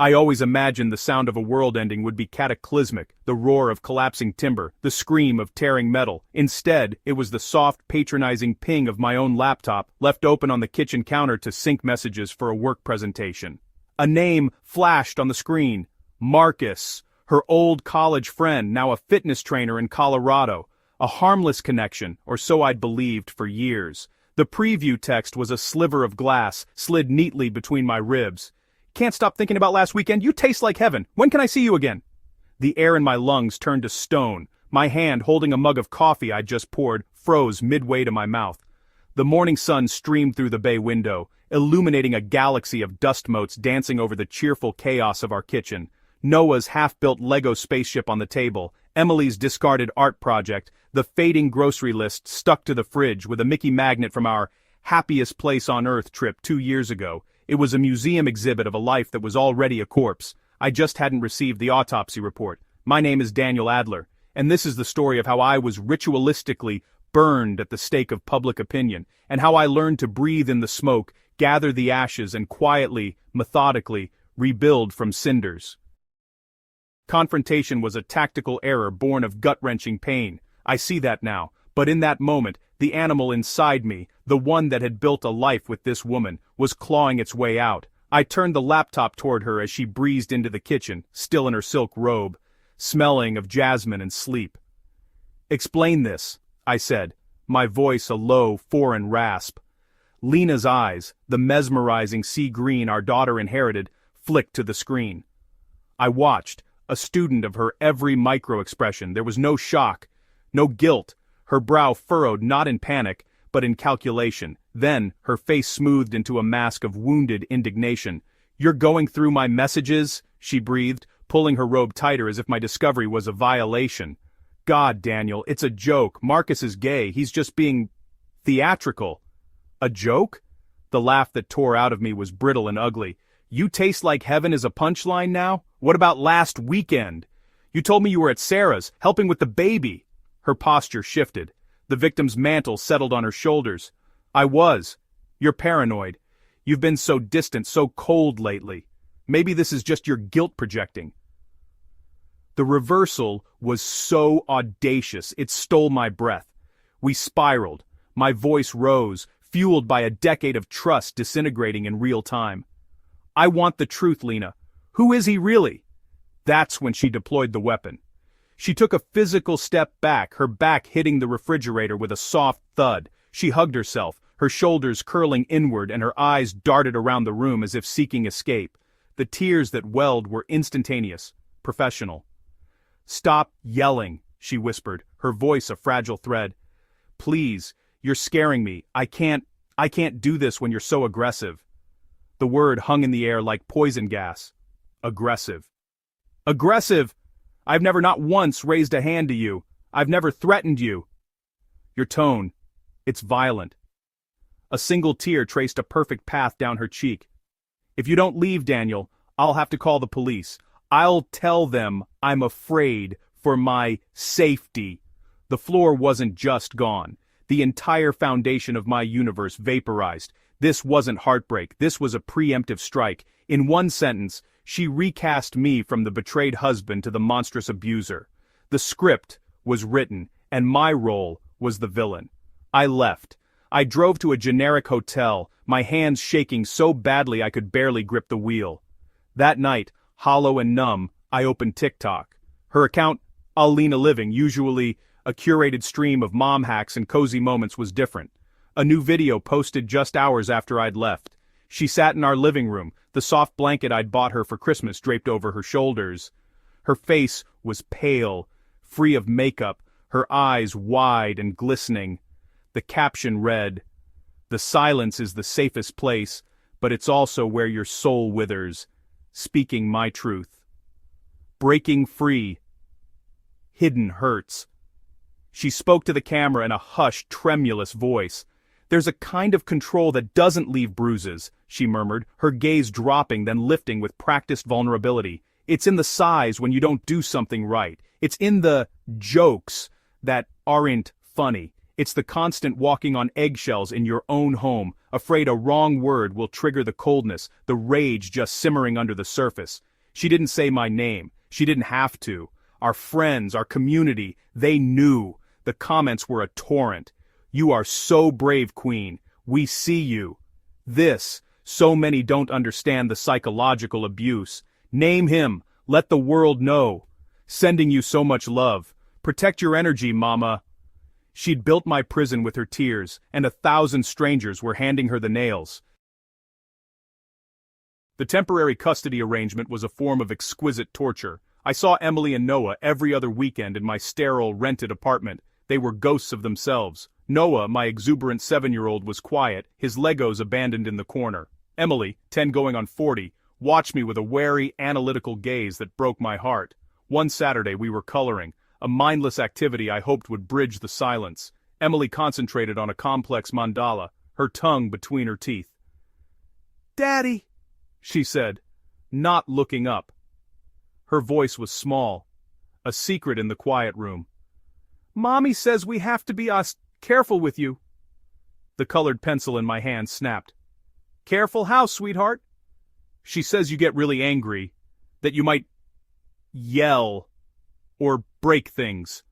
I always imagined the sound of a world ending would be cataclysmic, the roar of collapsing timber, the scream of tearing metal. Instead, it was the soft, patronizing ping of my own laptop, left open on the kitchen counter to sync messages for a work presentation. A name flashed on the screen. Marcus, her old college friend, now a fitness trainer in Colorado. A harmless connection, or so I'd believed for years. The preview text was a sliver of glass, slid neatly between my ribs. Can't stop thinking about last weekend. You taste like heaven. When can I see you again? The air in my lungs turned to stone. My hand, holding a mug of coffee I'd just poured, froze midway to my mouth. The morning sun streamed through the bay window, illuminating a galaxy of dust motes dancing over the cheerful chaos of our kitchen. Noah's half-built Lego spaceship on the table, Emily's discarded art project, the fading grocery list stuck to the fridge with a Mickey magnet from our happiest place on earth trip 2 years ago. It was a museum exhibit of a life that was already a corpse. I just hadn't received the autopsy report. My name is Daniel Adler, and this is the story of how I was ritualistically burned at the stake of public opinion, and how I learned to breathe in the smoke, gather the ashes, and quietly, methodically, rebuild from cinders. Confrontation was a tactical error born of gut-wrenching pain. I see that now, but in that moment, the animal inside me, the one that had built a life with this woman, was clawing its way out. I turned the laptop toward her as she breezed into the kitchen, still in her silk robe, smelling of jasmine and sleep. "Explain this," I said, my voice a low, foreign rasp. Lena's eyes, the mesmerizing sea green our daughter inherited, flicked to the screen. I watched, a student of her every micro-expression. There was no shock, no guilt. Her brow furrowed not in panic, but in calculation. Then, her face smoothed into a mask of wounded indignation. "You're going through my messages?" she breathed, pulling her robe tighter as if my discovery was a violation. "God, Daniel, it's a joke. Marcus is gay. He's just being theatrical." "A joke?" The laugh that tore out of me was brittle and ugly. "You taste like heaven is a punchline now? What about last weekend? You told me you were at Sarah's, helping with the baby." Her posture shifted. The victim's mantle settled on her shoulders. "I was. You're paranoid. You've been so distant, so cold lately. Maybe this is just your guilt projecting." The reversal was so audacious, it stole my breath. We spiraled. My voice rose, fueled by a decade of trust disintegrating in real time. "I want the truth, Lena. Who is he really?" That's when she deployed the weapon. She took a physical step back, her back hitting the refrigerator with a soft thud. She hugged herself, her shoulders curling inward and her eyes darted around the room as if seeking escape. The tears that welled were instantaneous, professional. "Stop yelling," she whispered, her voice a fragile thread. "Please, you're scaring me. I can't do this when you're so aggressive." The word hung in the air like poison gas. Aggressive. Aggressive! I've never not once raised a hand to you. I've never threatened you. Your tone, it's violent. A single tear traced a perfect path down her cheek. "If you don't leave, Daniel, I'll have to call the police. I'll tell them I'm afraid for my safety." The floor wasn't just gone. The entire foundation of my universe vaporized. This wasn't heartbreak, this was a preemptive strike. In one sentence, she recast me from the betrayed husband to the monstrous abuser. The script was written, and my role was the villain. I left. I drove to a generic hotel, my hands shaking so badly I could barely grip the wheel. That night, hollow and numb, I opened TikTok. Her account, Alina Living, usually a curated stream of mom hacks and cozy moments, was different. A new video posted just hours after I'd left. She sat in our living room, the soft blanket I'd bought her for Christmas draped over her shoulders. Her face was pale, free of makeup, her eyes wide and glistening. The caption read, "The silence is the safest place, but it's also where your soul withers. Speaking my truth. Breaking free. Hidden hurts." She spoke to the camera in a hushed, tremulous voice. "There's a kind of control that doesn't leave bruises," she murmured, her gaze dropping then lifting with practiced vulnerability. "It's in the sighs when you don't do something right. It's in the jokes that aren't funny. It's the constant walking on eggshells in your own home, afraid a wrong word will trigger the coldness, the rage just simmering under the surface. She didn't say my name. She didn't have to. Our friends, our community, they knew. The comments were a torrent. "You are so brave, Queen. We see you." So many don't understand the psychological abuse. "Name him. Let the world know. Sending you so much love. Protect your energy, Mama." She'd built my prison with her tears, and 1,000 strangers were handing her the nails. The temporary custody arrangement was a form of exquisite torture. I saw Emily and Noah every other weekend in my sterile, rented apartment. They were ghosts of themselves. Noah, my exuberant 7-year-old, was quiet, his Legos abandoned in the corner. Emily, 10 going on 40, watched me with a wary, analytical gaze that broke my heart. One Saturday we were coloring, a mindless activity I hoped would bridge the silence. Emily concentrated on a complex mandala, her tongue between her teeth. "Daddy," she said, not looking up. Her voice was small, a secret in the quiet room. "Mommy says we have to be careful with you." The colored pencil in my hand snapped. "Careful how, sweetheart?" "She says you get really angry, that you might yell or break things."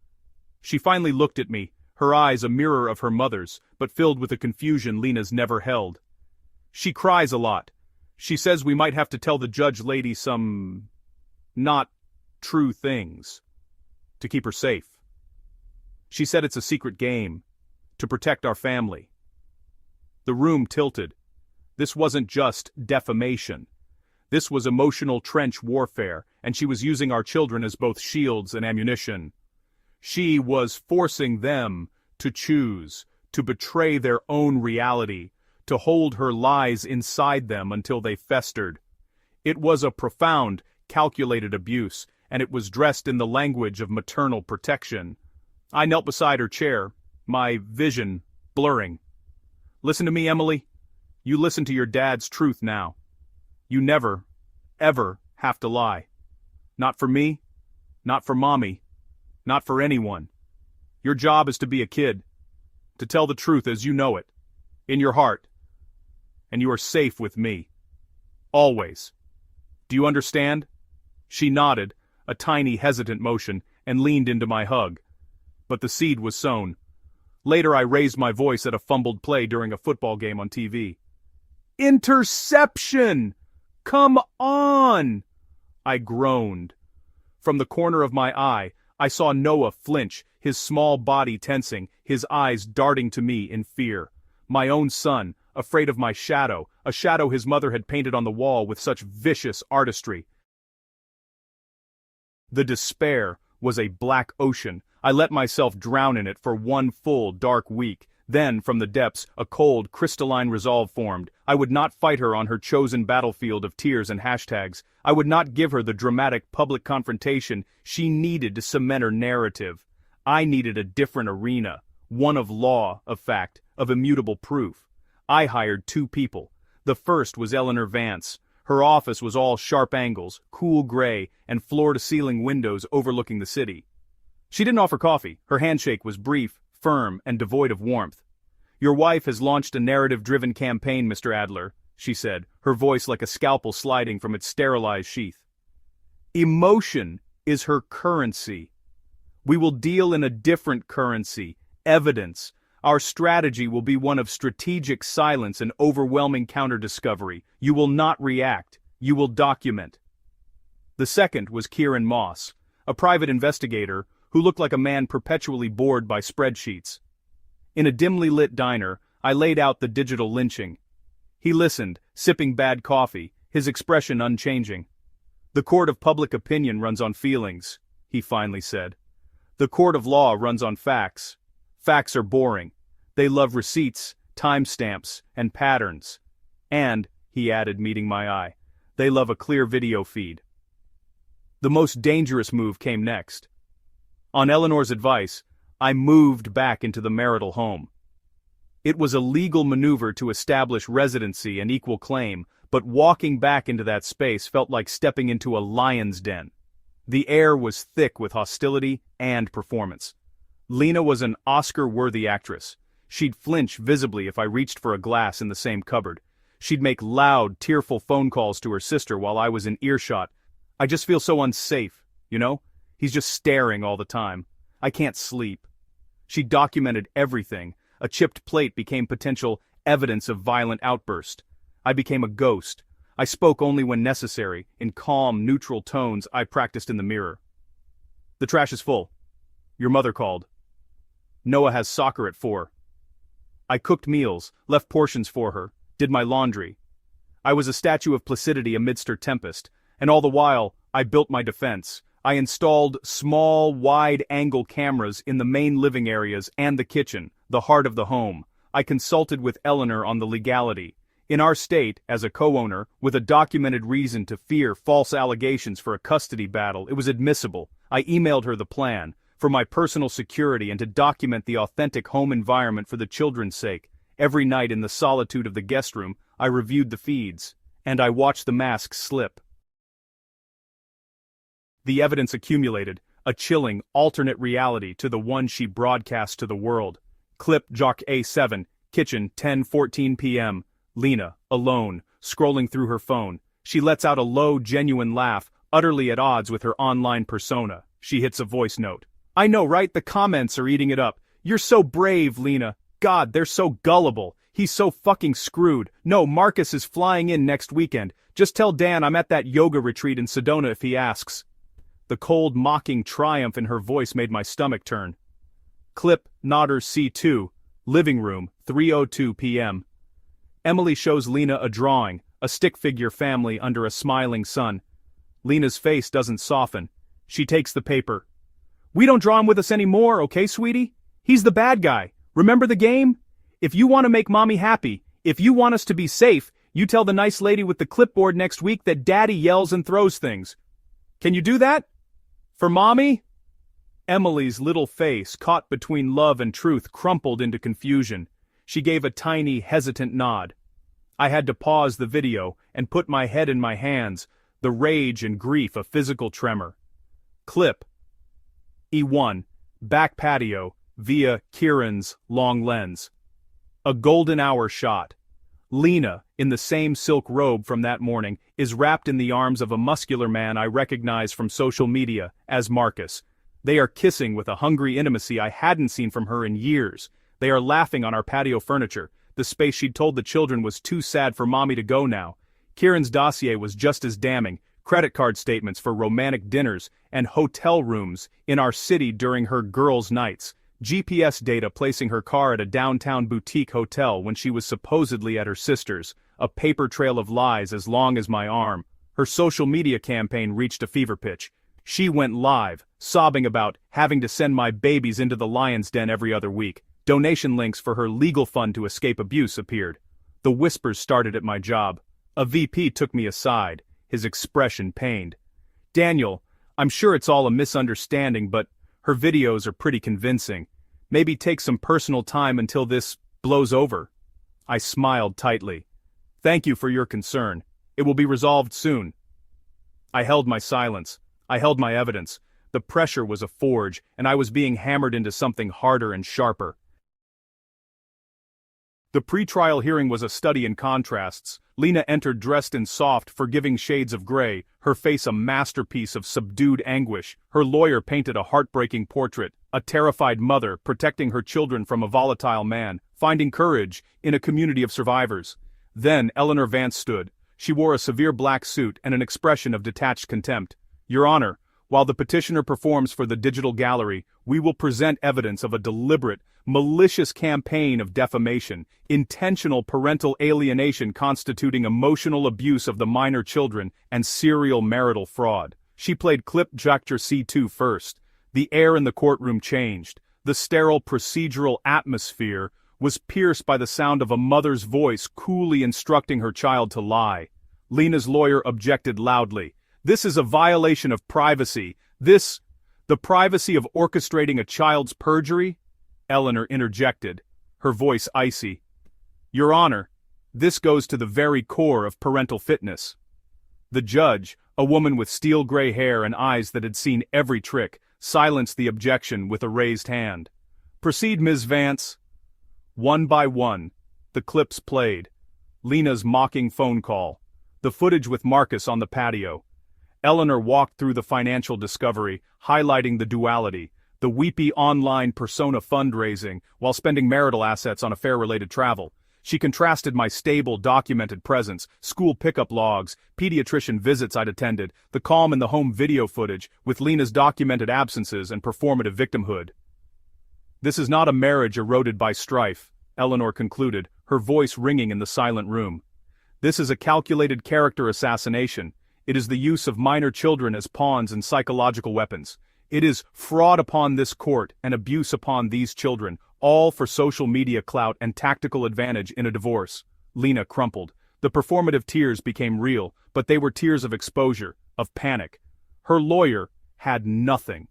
She finally looked at me, her eyes a mirror of her mother's, but filled with a confusion Lena's never held. "She cries a lot. She says we might have to tell the judge lady some not true things to keep her safe. She said it's a secret game, to protect our family." The room tilted. This wasn't just defamation. This was emotional trench warfare, and she was using our children as both shields and ammunition. She was forcing them to choose, to betray their own reality, to hold her lies inside them until they festered. It was a profound, calculated abuse, and it was dressed in the language of maternal protection. I knelt beside her chair, my vision blurring. "Listen to me, Emily. You listen to your dad's truth now. You never, ever have to lie. Not for me, not for Mommy, not for anyone. Your job is to be a kid, to tell the truth as you know it, in your heart. And you are safe with me. Always. Do you understand?" She nodded, a tiny hesitant motion, and leaned into my hug. But the seed was sown. Later I raised my voice at a fumbled play during a football game on TV. "Interception! Come on!" I groaned. From the corner of my eye, I saw Noah flinch, his small body tensing, his eyes darting to me in fear. My own son, afraid of my shadow, a shadow his mother had painted on the wall with such vicious artistry. The despair was a black ocean. I let myself drown in it for one full, dark week. Then, from the depths, a cold, crystalline resolve formed. I would not fight her on her chosen battlefield of tears and hashtags. I would not give her the dramatic public confrontation she needed to cement her narrative. I needed a different arena, one of law, of fact, of immutable proof. I hired 2 people. The first was Eleanor Vance. Her office was all sharp angles, cool gray, and floor-to-ceiling windows overlooking the city. She didn't offer coffee. Her handshake was brief, firm, and devoid of warmth. "Your wife has launched a narrative-driven campaign, Mr. Adler," she said, her voice like a scalpel sliding from its sterilized sheath. "Emotion is her currency. We will deal in a different currency, evidence. Our strategy will be one of strategic silence and overwhelming counter-discovery. You will not react. You will document." The second was Kieran Moss, a private investigator who looked like a man perpetually bored by spreadsheets. In a dimly lit diner, I laid out the digital lynching. He listened, sipping bad coffee, his expression unchanging. "The court of public opinion runs on feelings," he finally said. "The court of law runs on facts. Facts are boring. They love receipts, timestamps, and patterns. And," he added, meeting my eye, "they love a clear video feed." The most dangerous move came next. On Eleanor's advice, I moved back into the marital home. It was a legal maneuver to establish residency and equal claim, but walking back into that space felt like stepping into a lion's den. The air was thick with hostility and performance. Lena was an Oscar-worthy actress. She'd flinch visibly if I reached for a glass in the same cupboard. She'd make loud, tearful phone calls to her sister while I was in earshot. I just feel so unsafe, you know? He's just staring all the time. I can't sleep. She documented everything. A chipped plate became potential evidence of violent outburst. I became a ghost. I spoke only when necessary, in calm, neutral tones I practiced in the mirror. The trash is full. Your mother called. Noah has soccer at 4. I cooked meals, left portions for her, did my laundry. I was a statue of placidity amidst her tempest, and all the while, I built my defense. I installed small, wide-angle cameras in the main living areas and the kitchen, the heart of the home. I consulted with Eleanor on the legality. In our state, as a co-owner, with a documented reason to fear false allegations for a custody battle, it was admissible. I emailed her the plan, for my personal security and to document the authentic home environment for the children's sake. Every night in the solitude of the guest room, I reviewed the feeds, and I watched the masks slip. The evidence accumulated, a chilling, alternate reality to the one she broadcast to the world. Clip Jock A7, kitchen, 10:14 p.m. Lena, alone, scrolling through her phone. She lets out a low, genuine laugh, utterly at odds with her online persona. She hits a voice note. I know, right? The comments are eating it up. You're so brave, Lena. God, they're so gullible. He's so fucking screwed. No, Marcus is flying in next weekend. Just tell Dan I'm at that yoga retreat in Sedona if he asks. The cold, mocking triumph in her voice made my stomach turn. Clip Nodder C2, living room, 3:02 p.m. Emily shows Lena a drawing, a stick figure family under a smiling sun. Lena's face doesn't soften. She takes the paper. We don't draw him with us anymore, okay, sweetie? He's the bad guy. Remember the game? If you want to make mommy happy, if you want us to be safe, you tell the nice lady with the clipboard next week that daddy yells and throws things. Can you do that? For mommy? Emily's little face, caught between love and truth, crumpled into confusion. She gave a tiny, hesitant nod. I had to pause the video and put my head in my hands, the rage and grief a physical tremor. Clip E1, back patio, via Kieran's long lens. A golden hour shot. Lena, in the same silk robe from that morning, is wrapped in the arms of a muscular man I recognize from social media as Marcus. They are kissing with a hungry intimacy I hadn't seen from her in years. They are laughing on our patio furniture, the space she'd told the children was too sad for mommy to go now. Kieran's dossier was just as damning, credit card statements for romantic dinners and hotel rooms in our city during her girls' nights. GPS data placing her car at a downtown boutique hotel when she was supposedly at her sister's, a paper trail of lies as long as my arm. Her social media campaign reached a fever pitch. She went live, sobbing about having to send my babies into the lion's den every other week. Donation links for her legal fund to escape abuse appeared. The whispers started at my job. A VP took me aside, his expression pained. Daniel, I'm sure it's all a misunderstanding, but her videos are pretty convincing. Maybe take some personal time until this blows over. I smiled tightly. Thank you for your concern. It will be resolved soon. I held my silence. I held my evidence. The pressure was a forge, and I was being hammered into something harder and sharper. The pre-trial hearing was a study in contrasts. Lena entered dressed in soft, forgiving shades of gray, her face a masterpiece of subdued anguish. Her lawyer painted a heartbreaking portrait, a terrified mother protecting her children from a volatile man, finding courage in a community of survivors. Then Eleanor Vance stood. She wore a severe black suit and an expression of detached contempt. Your Honor, while the petitioner performs for the digital gallery, we will present evidence of a deliberate, malicious campaign of defamation, intentional parental alienation constituting emotional abuse of the minor children, and serial marital fraud. She played clip Jactor C2 first. The air in the courtroom changed. The sterile procedural atmosphere was pierced by the sound of a mother's voice coolly instructing her child to lie. Lena's lawyer objected loudly. This is a violation of privacy. The privacy of orchestrating a child's perjury? Eleanor interjected, her voice icy. Your Honor, this goes to the very core of parental fitness. The judge, a woman with steel gray hair and eyes that had seen every trick, silenced the objection with a raised hand. Proceed, Ms. Vance. One by one, the clips played. Lena's mocking phone call. The footage with Marcus on the patio. Eleanor walked through the financial discovery, highlighting the duality, the weepy online persona fundraising while spending marital assets on affair-related travel. She contrasted my stable, documented presence, school pickup logs, pediatrician visits I'd attended, the calm in the home video footage, with Lena's documented absences and performative victimhood. "This is not a marriage eroded by strife," Eleanor concluded, her voice ringing in the silent room. "This is a calculated character assassination. It is the use of minor children as pawns and psychological weapons. It is fraud upon this court and abuse upon these children, all for social media clout and tactical advantage in a divorce." Lena crumpled. The performative tears became real, but they were tears of exposure, of panic. Her lawyer had nothing.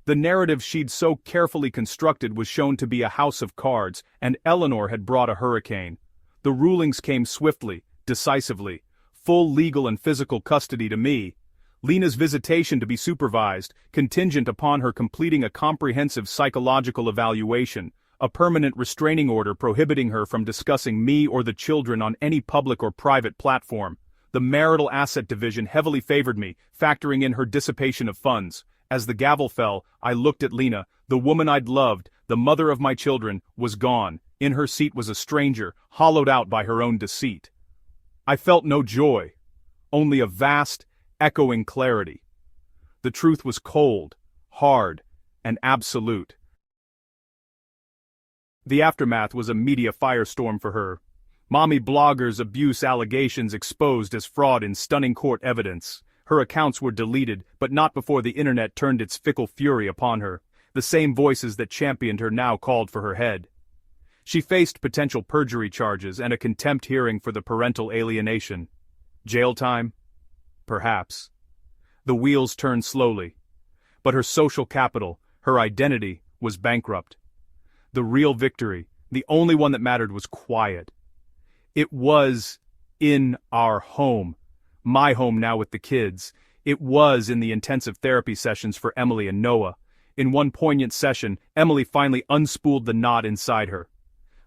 The narrative she'd so carefully constructed was shown to be a house of cards, and Eleanor had brought a hurricane. The rulings came swiftly, decisively. Full legal and physical custody to me. Lena's visitation to be supervised, contingent upon her completing a comprehensive psychological evaluation, a permanent restraining order prohibiting her from discussing me or the children on any public or private platform. The marital asset division heavily favored me, factoring in her dissipation of funds. As the gavel fell, I looked at Lena. The woman I'd loved, the mother of my children, was gone. In her seat was a stranger, hollowed out by her own deceit. I felt no joy, only a vast, echoing clarity. The truth was cold, hard, and absolute. The aftermath was a media firestorm for her. Mommy bloggers' abuse allegations exposed as fraud in stunning court evidence. Her accounts were deleted, but not before the internet turned its fickle fury upon her. The same voices that championed her now called for her head. She faced potential perjury charges and a contempt hearing for the parental alienation. Jail time? Perhaps. The wheels turned slowly. But her social capital, her identity, was bankrupt. The real victory, the only one that mattered, was quiet. It was in our home. My home now with the kids. It was in the intensive therapy sessions for Emily and Noah. In one poignant session, Emily finally unspooled the knot inside her.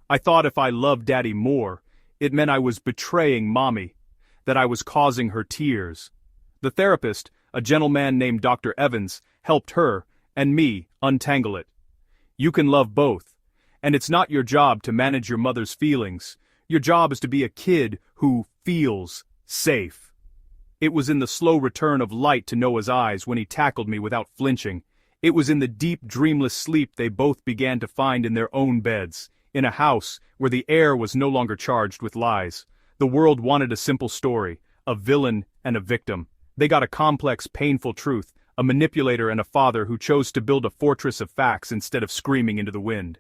I thought if I loved Daddy more, it meant I was betraying Mommy, that I was causing her tears. The therapist, a gentleman named Dr. Evans, helped her, and me, untangle it. You can love both, and it's not your job to manage your mother's feelings. Your job is to be a kid who feels safe. It was in the slow return of light to Noah's eyes when he tackled me without flinching. It was in the deep, dreamless sleep they both began to find in their own beds. In a house where the air was no longer charged with lies. The world wanted a simple story, a villain and a victim. They got a complex, painful truth, a manipulator and a father who chose to build a fortress of facts instead of screaming into the wind.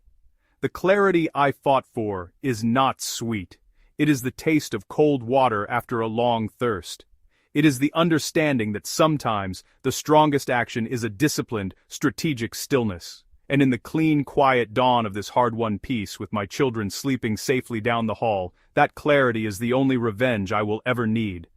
The clarity I fought for is not sweet. It is the taste of cold water after a long thirst. It is the understanding that sometimes the strongest action is a disciplined, strategic stillness. And in the clean, quiet dawn of this hard-won peace, with my children sleeping safely down the hall, that clarity is the only revenge I will ever need.